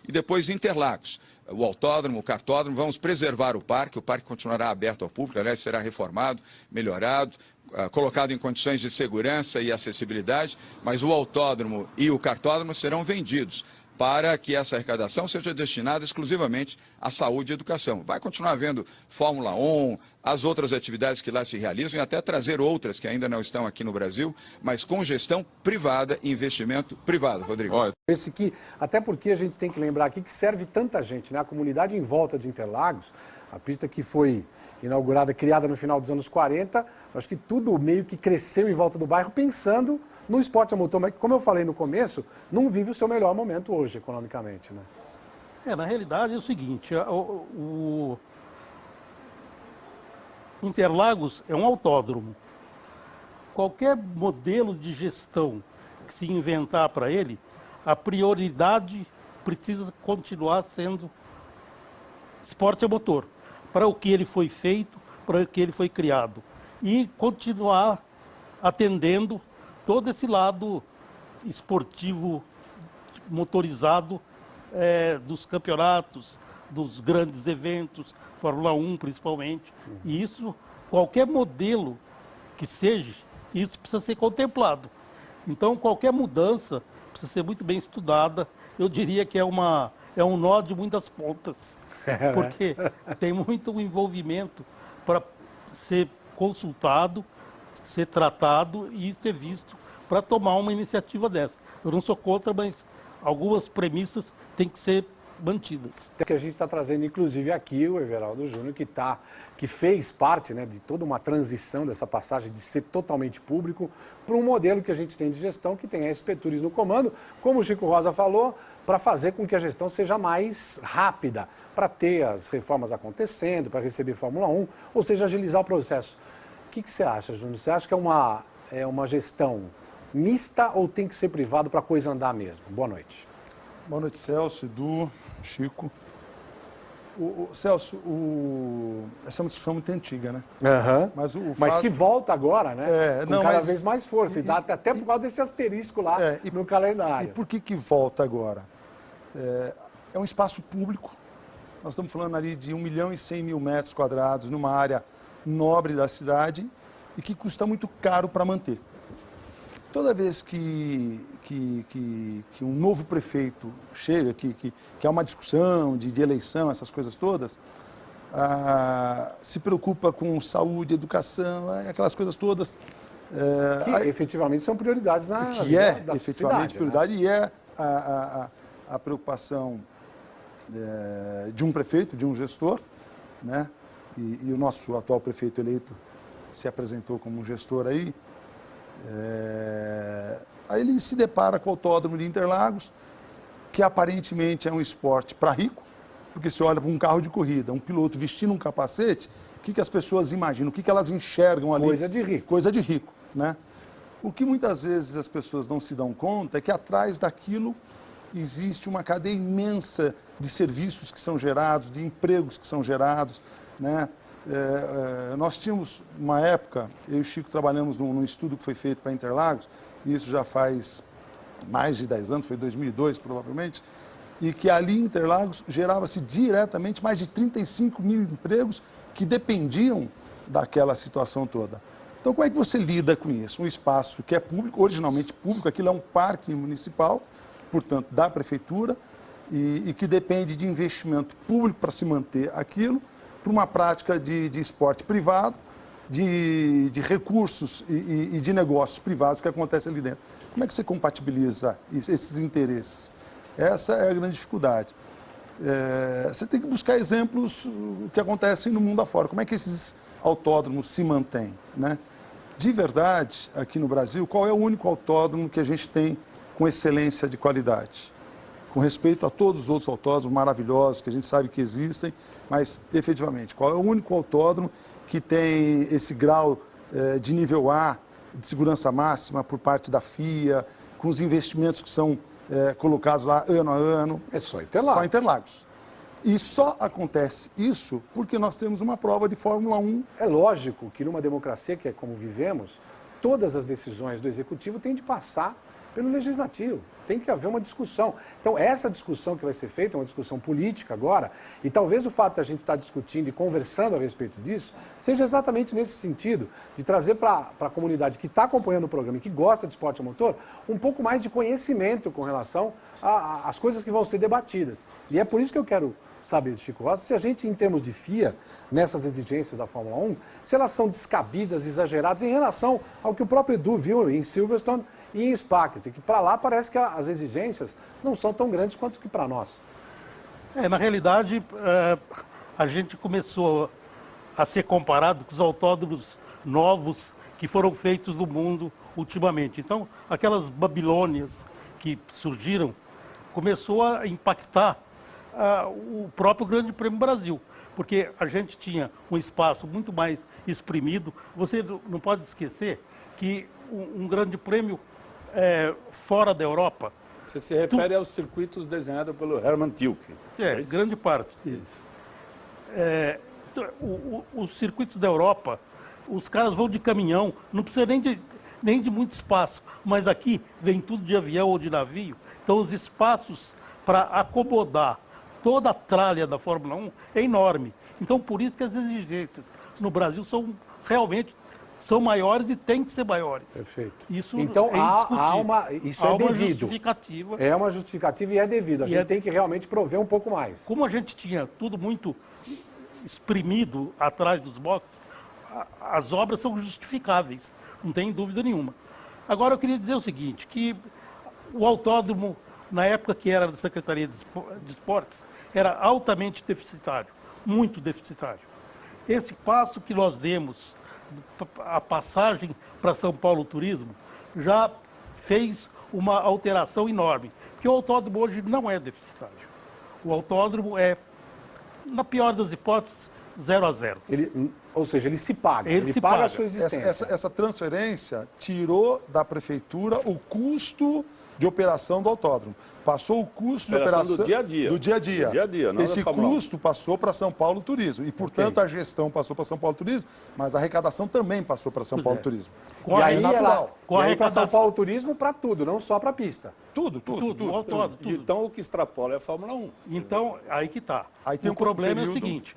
e depois Interlagos. O autódromo, o kartódromo, vamos preservar o parque continuará aberto ao público, aliás, será reformado, melhorado, colocado em condições de segurança e acessibilidade, mas o autódromo e o kartódromo serão vendidos para que essa arrecadação seja destinada exclusivamente à saúde e educação. Vai continuar havendo Fórmula 1, as outras atividades que lá se realizam e até trazer outras que ainda não estão aqui no Brasil, mas com gestão privada e investimento privado, Rodrigo. Esse que, até porque a gente tem que lembrar aqui que serve tanta gente, né? A comunidade em volta de Interlagos, a pista que foi inaugurada, criada no final dos anos 40, acho que tudo meio que cresceu em volta do bairro pensando no esporte a motor, mas como eu falei no começo, não vive o seu melhor momento hoje, economicamente, né? Na realidade é o seguinte, o Interlagos é um autódromo. Qualquer modelo de gestão que se inventar para ele, a prioridade precisa continuar sendo esporte a motor, para o que ele foi feito, para o que ele foi criado. E continuar atendendo todo esse lado esportivo motorizado dos campeonatos, dos grandes eventos, Fórmula 1 principalmente. E isso, qualquer modelo que seja, isso precisa ser contemplado. Então, qualquer mudança precisa ser muito bem estudada. Eu diria que é um nó de muitas pontas, porque tem muito envolvimento para ser consultado, ser tratado e ser visto para tomar uma iniciativa dessa. Eu não sou contra, mas algumas premissas têm que ser mantidas. Que a gente está trazendo, inclusive, aqui o Everaldo Júnior, que fez parte, né, de toda uma transição dessa passagem de ser totalmente público para um modelo que a gente tem de gestão, que tem a SP Tours no comando, como o Chico Rosa falou, para fazer com que a gestão seja mais rápida, para ter as reformas acontecendo, para receber Fórmula 1, ou seja, agilizar o processo. O que você acha, Júnior? Você acha que é uma gestão mista ou tem que ser privado para a coisa andar mesmo? Boa noite. Boa noite, Celso, Edu, Chico. Celso, essa é uma discussão muito antiga, né? Mas, mas que volta agora, né? Com cada vez mais força. E dá até por causa desse asterisco lá no calendário. E por que volta agora? É um espaço público. Nós estamos falando ali de 1.100.000 metros quadrados numa área nobre da cidade e que custa muito caro para manter. Toda vez que um novo prefeito chega, que há uma discussão de eleição, essas coisas todas, se preocupa com saúde, educação, aquelas coisas todas. Que efetivamente são prioridades na que vida é da efetivamente cidade, prioridade, né? E é a preocupação de um prefeito, de um gestor, né? E o nosso atual prefeito eleito se apresentou como um gestor aí. Aí ele se depara com o autódromo de Interlagos, que aparentemente é um esporte para rico, porque se olha para um carro de corrida, um piloto vestindo um capacete, o que as pessoas imaginam, o que elas enxergam ali? Coisa de rico. Coisa de rico, né? O que muitas vezes as pessoas não se dão conta é que atrás daquilo existe uma cadeia imensa de serviços que são gerados, de empregos que são gerados, né? Nós tínhamos uma época, eu e o Chico trabalhamos num estudo que foi feito para Interlagos, e isso já faz mais de 10 anos, foi 2002 provavelmente, e que ali em Interlagos gerava-se diretamente mais de 35.000 empregos que dependiam daquela situação toda. Então como é que você lida com isso? Um espaço que é público, originalmente público, aquilo é um parque municipal, portanto da prefeitura, e que depende de investimento público para se manter aquilo, para uma prática de esporte privado, de recursos e de negócios privados que acontecem ali dentro. Como é que você compatibiliza esses interesses? Essa é a grande dificuldade. Você tem que buscar exemplos que acontecem no mundo afora. Como é que esses autódromos se mantêm, né? De verdade, aqui no Brasil, qual é o único autódromo que a gente tem com excelência de qualidade? Com respeito a todos os outros autódromos maravilhosos que a gente sabe que existem, mas efetivamente, qual é o único autódromo que tem esse grau de nível A, de segurança máxima por parte da FIA, com os investimentos que são colocados lá ano a ano? É só Interlagos. Só Interlagos. E só acontece isso porque nós temos uma prova de Fórmula 1. É lógico que numa democracia, que é como vivemos, todas as decisões do Executivo têm de passar pelo Legislativo. tem que haver uma discussão. Então, essa discussão que vai ser feita é uma discussão política agora, e talvez o fato de a gente estar discutindo e conversando a respeito disso seja exatamente nesse sentido, de trazer para a comunidade que está acompanhando o programa e que gosta de esporte a motor, um pouco mais de conhecimento com relação às coisas que vão ser debatidas. E é por isso que eu quero saber de Chico Rosa, se a gente, em termos de FIA, nessas exigências da Fórmula 1, se elas são descabidas, exageradas, em relação ao que o próprio Edu viu em Silverstone e em Spa, que para lá parece que as exigências não são tão grandes quanto que para nós. Na realidade, a gente começou a ser comparado com os autódromos novos que foram feitos no mundo ultimamente. Então, aquelas Babilônias que surgiram, começou a impactar o próprio Grande Prêmio Brasil, porque a gente tinha um espaço muito mais exprimido. Você não pode esquecer que um Grande Prêmio fora da Europa... Você se refere aos circuitos desenhados pelo Hermann Tilke. Grande parte deles. Os circuitos da Europa, os caras vão de caminhão, não precisa nem de muito espaço, mas aqui vem tudo de avião ou de navio, então os espaços para acomodar toda a tralha da Fórmula 1 é enorme. Então, por isso que as exigências no Brasil são maiores e têm que ser maiores. Perfeito. Isso então, isso é devido. Justificativa. É uma justificativa e é devido. A gente tem que realmente prover um pouco mais. Como a gente tinha tudo muito exprimido atrás dos boxes, as obras são justificáveis, não tem dúvida nenhuma. Agora, eu queria dizer o seguinte, que o autódromo, na época que era da Secretaria de Esportes, era altamente deficitário, muito deficitário. Esse passo que nós demos, a passagem para São Paulo Turismo, já fez uma alteração enorme, porque o autódromo hoje não é deficitário. O autódromo é, na pior das hipóteses, 0-0. Ou seja, ele se paga, ele paga a sua existência. Essa transferência tirou da prefeitura o custo de operação do autódromo. Passou o custo de operação do dia a dia. Do dia a dia. Do dia a dia, não Esse da Fórmula 1. custo passou para São Paulo Turismo. E, portanto, a gestão passou para São Paulo Turismo, mas a arrecadação também passou para São Paulo Turismo. E aí, natural. Para São Paulo Turismo, para tudo, não só para a pista. Tudo. O autódromo, tudo. Então, o que extrapola é a Fórmula 1. Então, aí que está. Aí tem o problema é o seguinte,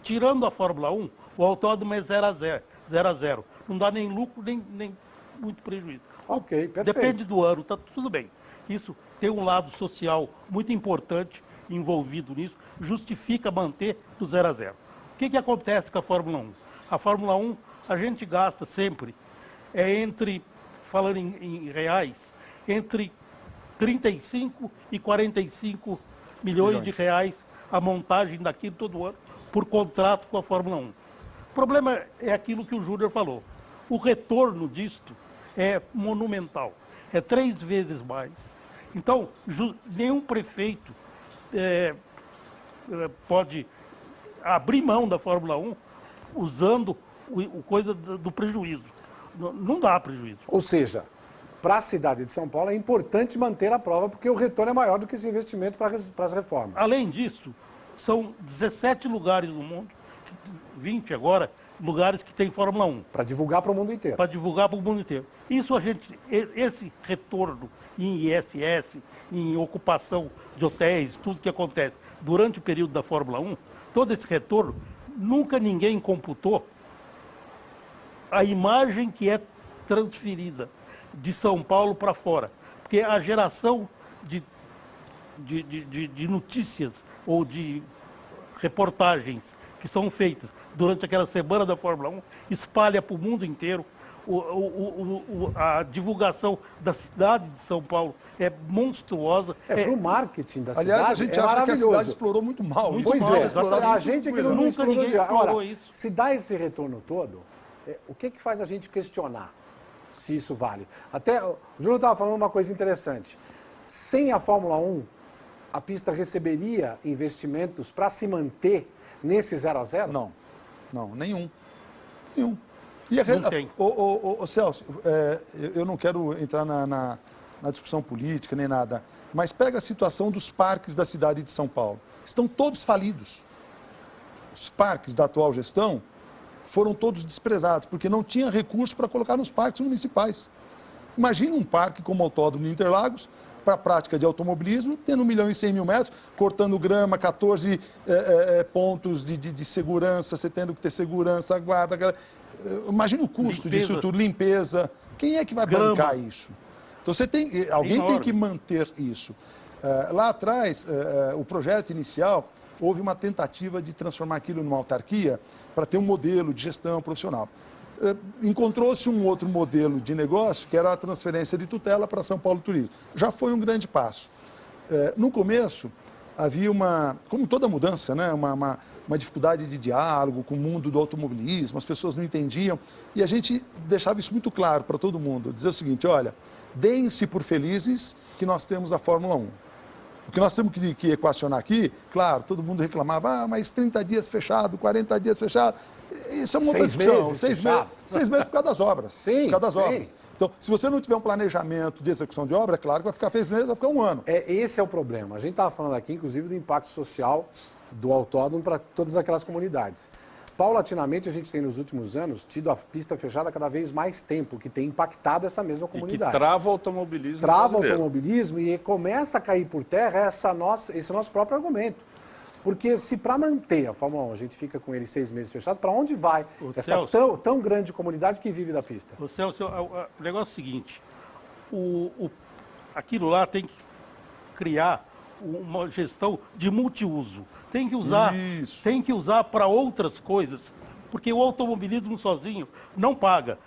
tirando a Fórmula 1, o autódromo é 0-0. Não dá nem lucro, nem muito prejuízo. Ok, perfeito. Depende do ano, tá tudo bem. Isso tem um lado social muito importante envolvido nisso, justifica manter do 0-0. O que acontece com a Fórmula 1? A Fórmula 1, a gente gasta sempre, falando em reais, entre 35 e 45 milhões de reais a montagem daquilo todo ano por contrato com a Fórmula 1. O problema é aquilo que o Júnior falou. O retorno disto é monumental. É 3 vezes mais. Então, nenhum prefeito pode abrir mão da Fórmula 1 usando coisa do prejuízo. Não dá prejuízo. Ou seja, para a cidade de São Paulo é importante manter a prova, porque o retorno é maior do que esse investimento para as reformas. Além disso, são 17 lugares no mundo, 20 agora, lugares que tem Fórmula 1. Para divulgar para o mundo inteiro. Para divulgar para o mundo inteiro. Esse retorno em ISS, em ocupação de hotéis, tudo que acontece durante o período da Fórmula 1, todo esse retorno, nunca ninguém computou a imagem que é transferida de São Paulo para fora. Porque a geração de notícias ou de reportagens que são feitas durante aquela semana da Fórmula 1 espalha para o mundo inteiro. A divulgação da cidade de São Paulo é monstruosa. Para o marketing da cidade. Aliás, a gente acha que a cidade explorou muito mal. Pois é, a gente aqui não nunca ninguém explorou isso. Se dá esse retorno todo, o que faz a gente questionar se isso vale? Até o Júnior estava falando uma coisa interessante. Sem a Fórmula 1, a pista receberia investimentos para se manter nesse 0-0? Não, nenhum. E não tem. Celso, eu não quero entrar na discussão política nem nada, mas pega a situação dos parques da cidade de São Paulo. Estão todos falidos. Os parques da atual gestão foram todos desprezados, porque não tinha recurso para colocar nos parques municipais. Imagina um parque como o Autódromo de Interlagos, para a prática de automobilismo, tendo 1.100.000 metros, cortando grama, 14 pontos de segurança, você tendo que ter segurança, guarda. Imagina o custo disso tudo, limpeza. Quem é que vai bancar isso? Então alguém tem que manter isso. Lá atrás, o projeto inicial, houve uma tentativa de transformar aquilo numa autarquia para ter um modelo de gestão profissional. Encontrou-se um outro modelo de negócio, que era a transferência de tutela para São Paulo Turismo. Já foi um grande passo. No começo, havia como toda mudança, né, uma dificuldade de diálogo com o mundo do automobilismo, as pessoas não entendiam, e a gente deixava isso muito claro para todo mundo, dizer o seguinte, olha, deem-se por felizes que nós temos a Fórmula 1. O que nós temos que equacionar aqui, claro, todo mundo reclamava, mas 30 dias fechado, 40 dias fechado. Isso é uma outra discussão. 6 meses por causa das obras. Sim, por causa das obras. Então, se você não tiver um planejamento de execução de obra, é claro que vai ficar 6 meses, vai ficar 1 ano. Esse é o problema. A gente estava falando aqui, inclusive, do impacto social do autódromo para todas aquelas comunidades. Paulatinamente, a gente tem, nos últimos anos, tido a pista fechada cada vez mais tempo, que tem impactado essa mesma comunidade. E que trava o automobilismo Trava o brasileiro. automobilismo e começa a cair por terra esse nosso próprio argumento. Porque se para manter a Fórmula 1 a gente fica com ele 6 meses fechado, para onde vai essa tão grande comunidade que vive da pista? O Celso, o negócio é o seguinte, aquilo lá tem que criar uma gestão de multiuso. Tem que usar para outras coisas, porque o automobilismo sozinho não paga.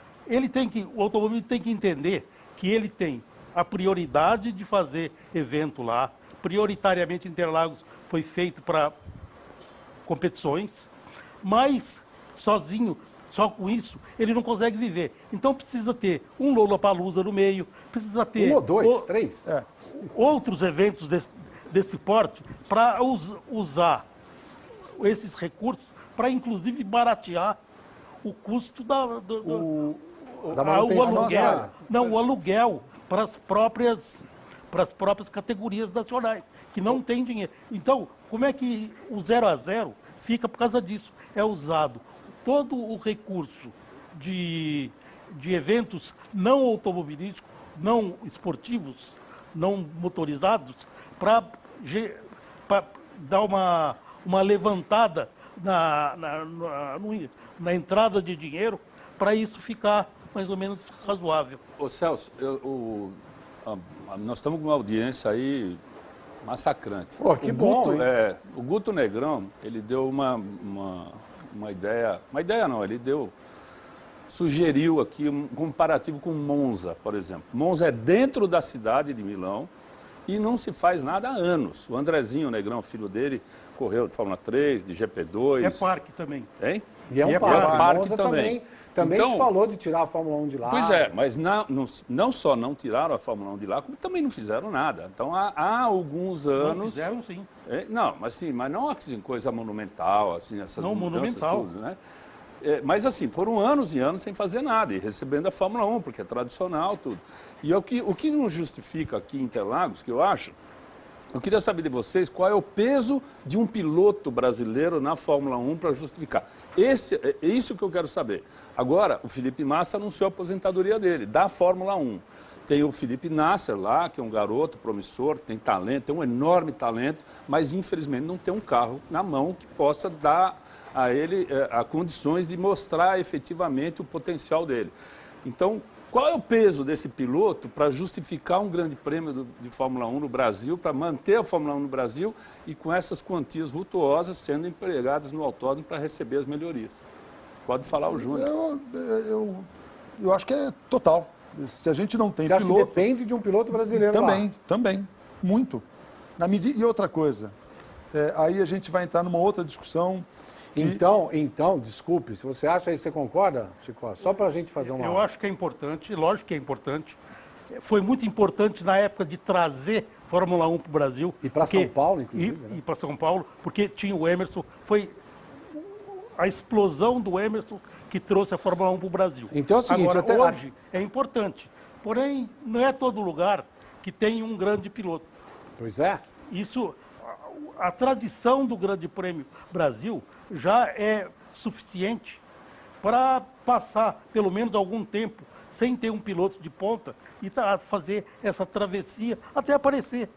O automobilismo tem que entender que ele tem a prioridade de fazer evento lá, prioritariamente Interlagos foi feito para competições, mas sozinho, só com isso, ele não consegue viver. Então precisa ter um Lollapalooza no meio, precisa ter... 1 ou 2, 3? Outros eventos desse porte para usar esses recursos para, inclusive, baratear o custo da manutenção. O aluguel para as próprias categorias nacionais, que não tem dinheiro. Então, como é que o 0 a 0 fica por causa disso? É usado todo o recurso de eventos não automobilísticos, não esportivos, não motorizados, para dar uma levantada na entrada de dinheiro, para isso ficar mais ou menos razoável. Ô Celso, nós estamos com uma audiência aí massacrante. Pô, que bom, hein? O Guto Negrão, ele deu uma ideia, sugeriu aqui um comparativo com Monza, por exemplo. Monza é dentro da cidade de Milão e não se faz nada há anos. O Andrezinho Negrão, filho dele, correu de Fórmula 3, de GP2. É parque também. Hein? E é um parque. Monza também então, se falou de tirar a Fórmula 1 de lá. Pois é, mas não só não tiraram a Fórmula 1 de lá, como também não fizeram nada. Então, há alguns anos... Não fizeram, sim. Mas não assim, coisa monumental, assim, essas não, mudanças monumental. tudo, né? Mas assim, foram anos e anos sem fazer nada, e recebendo a Fórmula 1, porque é tradicional, tudo. E o que não justifica aqui em Interlagos, que eu acho, eu queria saber de vocês qual é o peso de um piloto brasileiro na Fórmula 1 para justificar. É isso que eu quero saber. Agora, o Felipe Massa anunciou a aposentadoria dele, da Fórmula 1. Tem o Felipe Nasser lá, que é um garoto promissor, tem talento, tem um enorme talento, mas infelizmente não tem um carro na mão que possa dar a ele a condições de mostrar efetivamente o potencial dele. Então, qual é o peso desse piloto para justificar um grande prêmio de Fórmula 1 no Brasil, para manter a Fórmula 1 no Brasil e com essas quantias vultuosas sendo empregadas no autódromo para receber as melhorias? Pode falar o Júnior. Eu acho que é total. Se a gente não tem Você piloto... acha que depende de um piloto brasileiro Também. Muito. E outra coisa, aí a gente vai entrar numa outra discussão... Então, desculpe, se você acha aí, você concorda, Chico? Só para a gente fazer uma... Eu acho que é importante, lógico que é importante. Foi muito importante na época de trazer Fórmula 1 para o Brasil. E para São Paulo, inclusive. E para São Paulo, porque tinha o Emerson. Foi a explosão do Emerson que trouxe a Fórmula 1 para o Brasil. Então é o seguinte... Agora, hoje é importante, porém não é todo lugar que tem um grande piloto. Pois é. Isso, a tradição do Grande Prêmio Brasil já é suficiente para passar pelo menos algum tempo sem ter um piloto de ponta e fazer essa travessia até aparecer.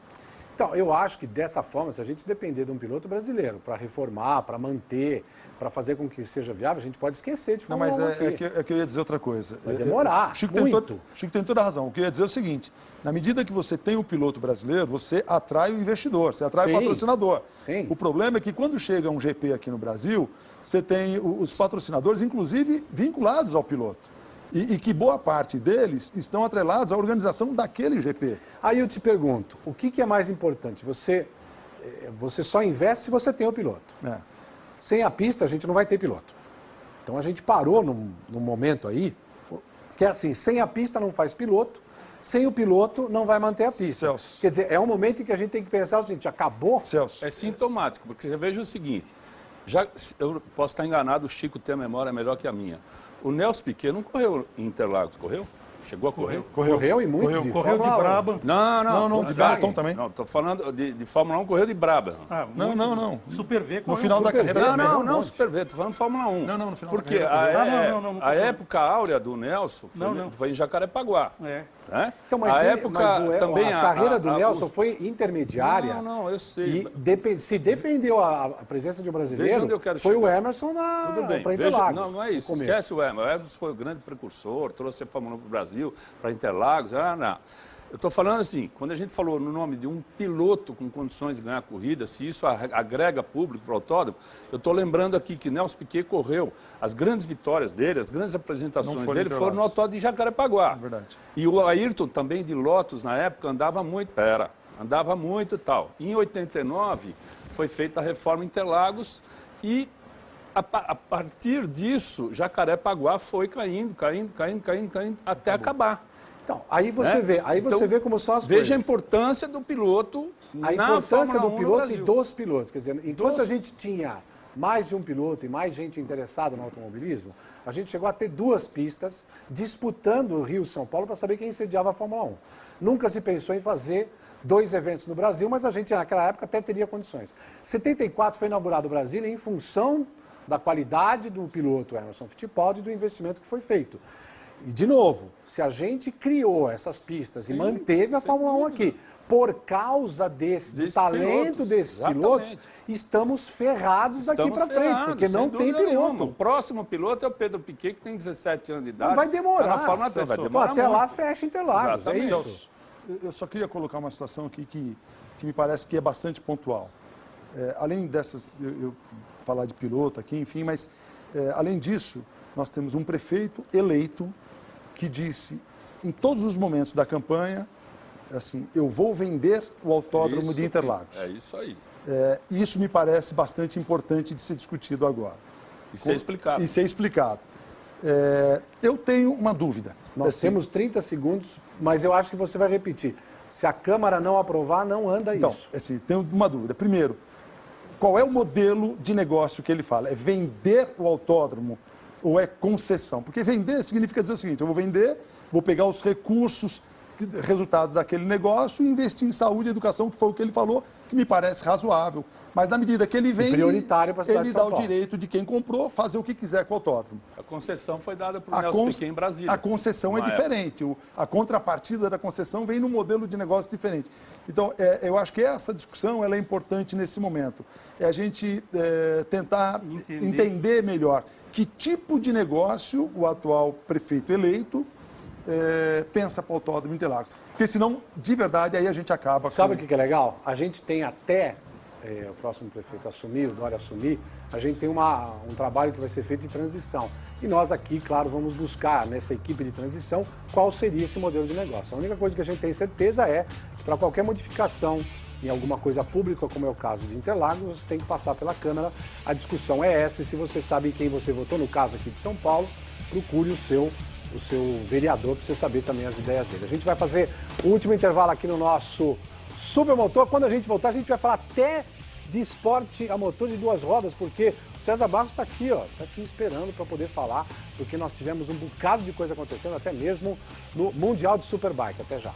Então, eu acho que dessa forma, se a gente depender de um piloto brasileiro para reformar, para manter, para fazer com que seja viável, a gente pode esquecer de Não, Fórmula mas 1 é aqui. que eu ia dizer outra coisa. Vai demorar, Chico muito. Chico tem toda a razão. O que eu ia dizer é o seguinte, na medida que você tem o piloto brasileiro, você atrai o investidor, você atrai o Sim. patrocinador. Sim. O problema é que quando chega um GP aqui no Brasil, você tem os patrocinadores, inclusive, vinculados ao piloto. E que boa parte deles estão atrelados à organização daquele GP. Aí eu te pergunto, o que é mais importante? Você só investe se você tem o piloto. É. Sem a pista, a gente não vai ter piloto. Então a gente parou num momento aí, que é assim, sem a pista não faz piloto, sem o piloto não vai manter a pista. Celso. Quer dizer, é um momento em que a gente tem que pensar o seguinte, acabou? Celso. É sintomático, porque você veja o seguinte, eu posso estar enganado, o Chico tem a memória melhor que a minha. O Nelson Piquet não correu em Interlagos, correu? Chegou a correr? Correu e muito Correu de Fórmula 1. Braba. Não, de Benetton também. Não, estou falando de Fórmula 1, correu de Braba. Não. Super V. No final da Super carreira V. dele. Não, Super V, estou falando Fórmula 1. Não, no final da Porque carreira não a época áurea do Nelson Não. foi em Jacarepaguá. É. Né? Então, mas, a ele- época mas também a carreira do Nelson os- foi intermediária. Não, eu sei. E se dependeu a presença de um Veja brasileiro, onde eu quero foi o chegar. Emerson Tudo bem. para Veja, Interlagos. não é isso. no começo. Esquece o Emerson. O Emerson foi o grande precursor, trouxe a Fórmula 1 para o Brasil, para Interlagos. Não. Eu estou falando assim, quando a gente falou no nome de um piloto com condições de ganhar corrida, se isso agrega público para o autódromo, eu estou lembrando aqui que Nelson Piquet correu, as grandes vitórias dele, as grandes apresentações Não foram dele foram no Interlagos. autódromo de Jacarepaguá. Verdade. E o Ayrton também de Lotus na época andava muito, e tal. Em 89 foi feita a reforma Interlagos e a partir disso Jacarepaguá foi caindo até acabar. Então, aí você Então, vê como são as Veja a coisas. importância do piloto A na importância Fórmula 1 do no piloto e Brasil. dos pilotos. Quer dizer, enquanto Dos- a gente tinha mais de um piloto e mais gente interessada no automobilismo, a gente chegou a ter duas pistas disputando o Rio-São Paulo para saber quem sediava a Fórmula 1. Nunca se pensou em fazer 2 eventos no Brasil, mas a gente naquela época até teria condições. 74 foi inaugurado o Brasília em função da qualidade do piloto Emerson Fittipaldi e do investimento que foi feito. E, de novo, se a gente criou essas pistas e manteve a Fórmula 1 aqui, por causa do Desses talento pilotos, desses exatamente. pilotos, estamos ferrados daqui Estamos para frente, ferrados, porque sem não tem dúvida nenhuma. O piloto. próximo piloto é o Pedro Piquet, que tem 17 anos de idade. Não vai demorar. Tá na Fórmula 3, vai Celso. demorar Até muito. lá fecha Interlagos, é Exatamente. isso. Eu só queria colocar uma situação aqui que me parece que é bastante pontual. Além dessas, eu falar de piloto aqui, enfim, mas além disso, nós temos um prefeito eleito que disse em todos os momentos da campanha, assim, eu vou vender o autódromo Isso, de Interlagos. É isso aí. E isso me parece bastante importante de ser discutido agora. E ser explicado. E ser explicado. Eu tenho uma dúvida. Nós Assim, temos 30 segundos, mas eu acho que você vai repetir. Se a Câmara não aprovar, não anda Então, isso. assim, tenho uma dúvida. Primeiro, qual é o modelo de negócio que ele fala? É vender o autódromo ou é concessão? Porque vender significa dizer o seguinte, eu vou vender, vou pegar os recursos, resultado daquele negócio e investir em saúde e educação, que foi o que ele falou, que me parece razoável. Mas na medida que ele vende, prioritário para a cidade ele de dá São o Paulo. direito de quem comprou fazer o que quiser com o autódromo. A concessão foi dada para o A Nelson cons- Piquet em Brasília. A concessão é Uma diferente. A contrapartida da concessão vem num modelo de negócio diferente. Então, eu acho que essa discussão ela é importante nesse momento. É a gente tentar entender melhor que tipo de negócio o atual prefeito eleito pensa para o autódromo Interlagos. Porque senão, de verdade, aí a gente acaba Sabe o com... que é legal? A gente tem até o próximo prefeito assumir, o Dória assumir, a gente tem um trabalho que vai ser feito de transição. E nós aqui, claro, vamos buscar nessa equipe de transição qual seria esse modelo de negócio. A única coisa que a gente tem certeza é que para qualquer modificação em alguma coisa pública, como é o caso de Interlagos, você tem que passar pela Câmara. A discussão é essa, e se você sabe em quem você votou, no caso aqui de São Paulo, procure o seu vereador para você saber também as ideias dele. A gente vai fazer o último intervalo aqui no nosso Supermotor. Quando a gente voltar, a gente vai falar até de esporte a motor de 2 rodas, porque o César Barros está aqui, ó, tá aqui esperando para poder falar, porque nós tivemos um bocado de coisa acontecendo, até mesmo no Mundial de Superbike. Até já.